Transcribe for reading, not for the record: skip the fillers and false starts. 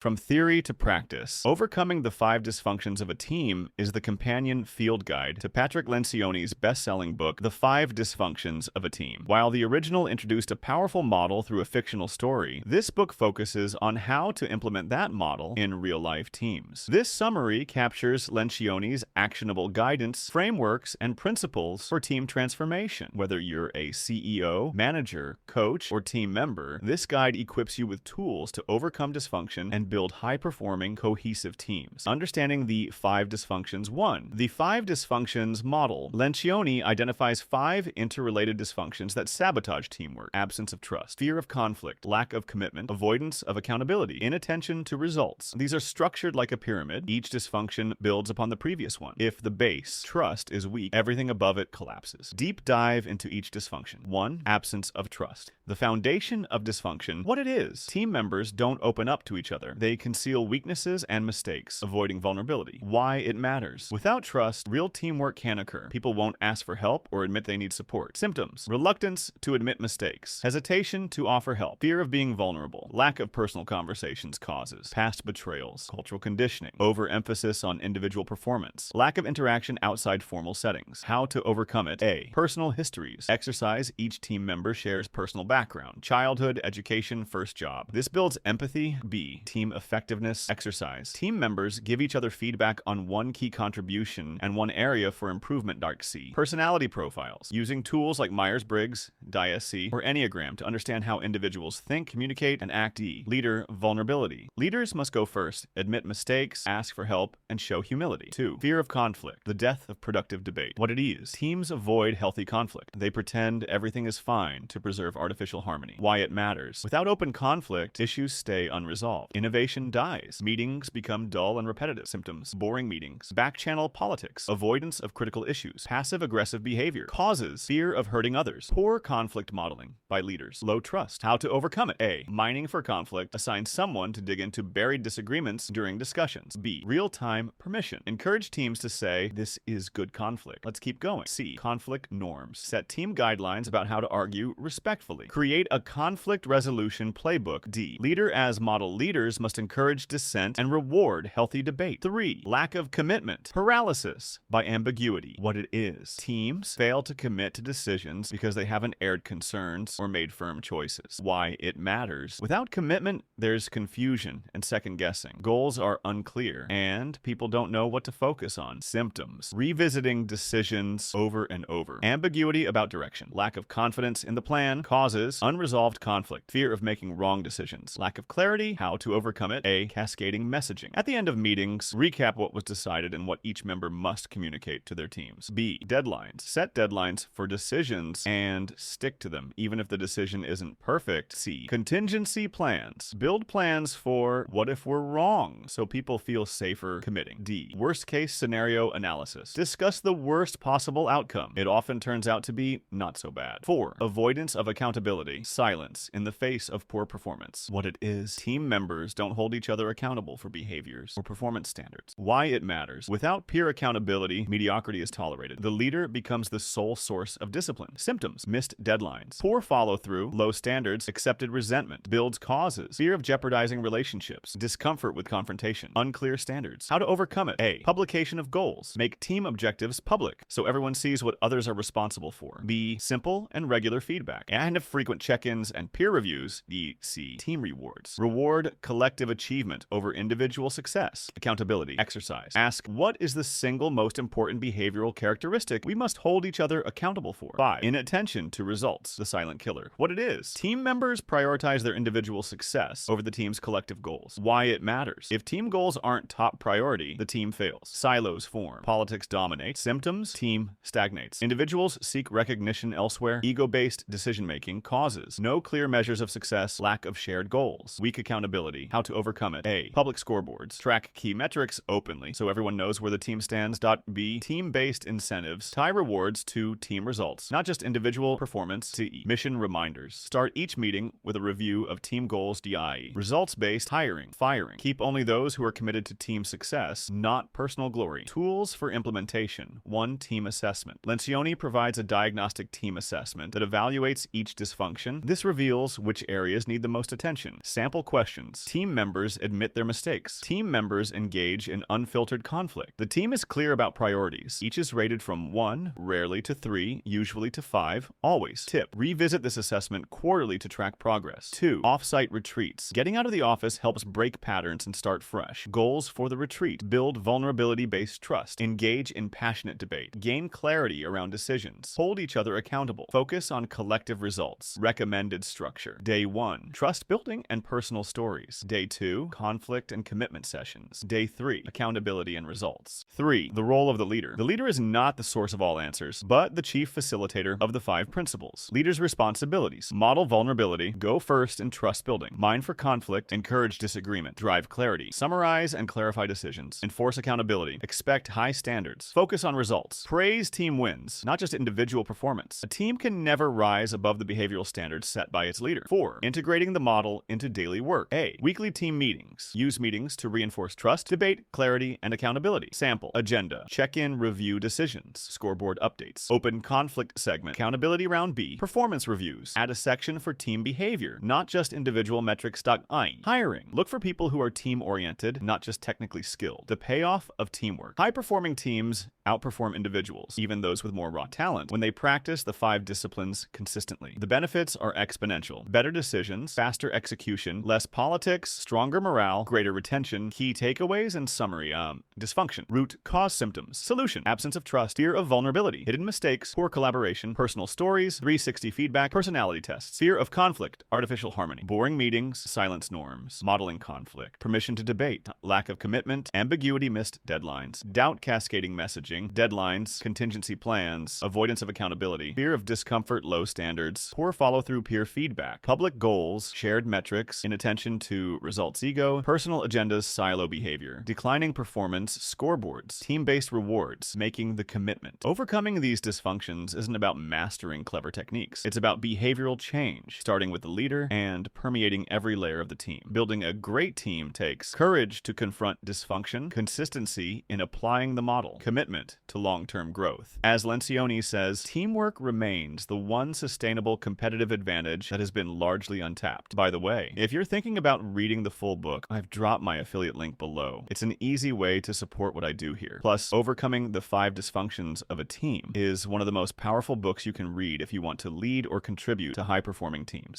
From theory to practice, Overcoming the Five Dysfunctions of a Team is the companion field guide to Patrick Lencioni's best-selling book, The Five Dysfunctions of a Team. While the original introduced a powerful model through a fictional story, this book focuses on how to implement that model in real-life teams. This summary captures Lencioni's actionable guidance, frameworks, and principles for team transformation. Whether you're a CEO, manager, coach, or team member, this guide equips you with tools to overcome dysfunction and build high-performing, cohesive teams. Understanding the Five Dysfunctions. 1. The Five Dysfunctions model. Lencioni identifies 5 interrelated dysfunctions that sabotage teamwork: absence of trust, fear of conflict, lack of commitment, avoidance of accountability, inattention to results. These are structured like a pyramid. Each dysfunction builds upon the previous one. If the base, trust, is weak, everything above it collapses. Deep dive into each dysfunction. 1. Absence of trust. The foundation of dysfunction. What it is. Team members don't open up to each other. They conceal weaknesses and mistakes, avoiding vulnerability. Why it matters. Without trust, real teamwork can occur. People won't ask for help or admit they need support. Symptoms: reluctance to admit mistakes, hesitation to offer help, fear of being vulnerable, lack of personal conversations. Causes: past betrayals, cultural conditioning, overemphasis on individual performance, lack of interaction outside formal settings. How to overcome it. A. Personal histories. Exercise: each team member shares personal background, childhood, education, first job. This builds empathy. B. Team effectiveness. Exercise: team members give each other feedback on one key contribution and one area for improvement. C. Personality profiles. Using tools like Myers-Briggs, DISC, or Enneagram to understand how individuals think, communicate, and act. D. Leader vulnerability. Leaders must go first, admit mistakes, ask for help, and show humility. 2. Fear of conflict. The death of productive debate. What it is. Teams avoid healthy conflict. They pretend everything is fine to preserve artificial harmony. Why it matters. Without open conflict, issues stay unresolved. Innovation dies. Meetings become dull and repetitive. Symptoms: boring meetings, back-channel politics, avoidance of critical issues, passive-aggressive behavior. Causes: fear of hurting others, poor conflict modeling by leaders, low trust. How to overcome it. A. Mining for conflict. Assign someone to dig into buried disagreements during discussions. B. Real-time permission. Encourage teams to say, "This is good conflict. Let's keep going." C. Conflict norms. Set team guidelines about how to argue respectfully. Create a conflict resolution playbook. D. Leader as model. Leaders must encourage dissent and reward healthy debate. 3. Lack of commitment. Paralysis by ambiguity. What it is. Teams fail to commit to decisions because they haven't aired concerns or made firm choices. Why it matters. Without commitment, there's confusion and second guessing. Goals are unclear, and people don't know what to focus on. Symptoms: revisiting decisions over and over. Ambiguity about direction. Lack of confidence in the plan. Causes: unresolved conflict. Fear of making wrong decisions. Lack of clarity. How to overcome it. A. Cascading messaging. At the end of meetings, recap what was decided and what each member must communicate to their teams. B. Deadlines. Set deadlines for decisions and stick to them, even if the decision isn't perfect. C. Contingency plans. Build plans for what if we're wrong, so people feel safer committing. D. Worst case scenario analysis. Discuss the worst possible outcome. It often turns out to be not so bad. 4. Avoidance of accountability. Silence in the face of poor performance. What it is. Team members don't hold each other accountable for behaviors or performance standards. Why it matters. Without peer accountability, mediocrity is tolerated. The leader becomes the sole source of discipline. Symptoms: missed deadlines, poor follow-through, low standards, accepted resentment. Builds causes: fear of jeopardizing relationships, discomfort with confrontation, unclear standards. How to overcome it. A. Publication of goals. Make team objectives public so everyone sees what others are responsible for. B. Simple and regular feedback and have frequent check-ins and peer reviews. D. C. Team rewards. Reward collective achievement over individual success. Accountability. Exercise. Ask, what is the single most important behavioral characteristic we must hold each other accountable for? 5. Inattention to results. The silent killer. What it is. Team members prioritize their individual success over the team's collective goals. Why it matters. If team goals aren't top priority, the team fails. Silos form. Politics dominate. Symptoms: team stagnates. Individuals seek recognition elsewhere. Ego-based decision-making. Causes: no clear measures of success. Lack of shared goals. Weak accountability. How to overcome it. A. Public scoreboards. Track key metrics openly so everyone knows where the team stands. B. Team-based incentives. Tie rewards to team results, not just individual performance. C. Mission reminders. Start each meeting with a review of team goals. D. Results-based hiring, firing. Keep only those who are committed to team success, not personal glory. Tools for implementation. 1. Team assessment. Lencioni provides a diagnostic team assessment that evaluates each dysfunction. This reveals which areas need the most attention. Sample questions. Team Team members admit their mistakes. Team members engage in unfiltered conflict. The team is clear about priorities. Each is rated from 1, rarely to 3, usually to 5, always. Tip: revisit this assessment quarterly to track progress. 2. Off-site retreats. Getting out of the office helps break patterns and start fresh. Goals for the retreat: build vulnerability-based trust. Engage in passionate debate. Gain clarity around decisions. Hold each other accountable. Focus on collective results. Recommended structure. Day 1. Trust building and personal stories. Day 2. Conflict and commitment sessions. Day 3. Accountability and results. 3. The role of the leader. The leader is not the source of all answers, but the chief facilitator of the 5 principles. Leader's responsibilities: model vulnerability, go first in trust building, mine for conflict, encourage disagreement, drive clarity, summarize and clarify decisions, enforce accountability, expect high standards, focus on results, praise team wins, not just individual performance. A team can never rise above the behavioral standards set by its leader. 4. Integrating the model into daily work. A. Weekly team meetings. Use meetings to reinforce trust, debate, clarity, and accountability. Sample: agenda, check-in, review decisions, scoreboard updates, open conflict segment, accountability round B, performance reviews. Add a section for team behavior, not just individual metrics. Hiring. Look for people who are team-oriented, not just technically skilled. The payoff of teamwork. High-performing teams outperform individuals, even those with more raw talent, when they practice the 5 disciplines consistently. The benefits are exponential. Better decisions, faster execution, less politics, stronger morale, greater retention. Key takeaways and summary. Dysfunction. Root cause symptoms. Solution: absence of trust, fear of vulnerability, hidden mistakes, poor collaboration, personal stories, 360 feedback, personality tests, fear of conflict, artificial harmony, boring meetings, silence norms, modeling conflict, permission to debate, lack of commitment, ambiguity, missed deadlines, doubt cascading messaging, deadlines, contingency plans, avoidance of accountability, fear of discomfort, low standards, poor follow-through, peer feedback, public goals, shared metrics, inattention to results ego, personal agendas, silo behavior, declining performance, scoreboards, team-based rewards, making the commitment. Overcoming these dysfunctions isn't about mastering clever techniques. It's about behavioral change, starting with the leader and permeating every layer of the team. Building a great team takes courage to confront dysfunction, consistency in applying the model, commitment to long-term growth. As Lencioni says, teamwork remains the one sustainable competitive advantage that has been largely untapped. By the way, if you're thinking about reading the full book, I've dropped my affiliate link below. It's an easy way to support what I do here. Plus, Overcoming the 5 Dysfunctions of a Team is one of the most powerful books you can read if you want to lead or contribute to high-performing teams.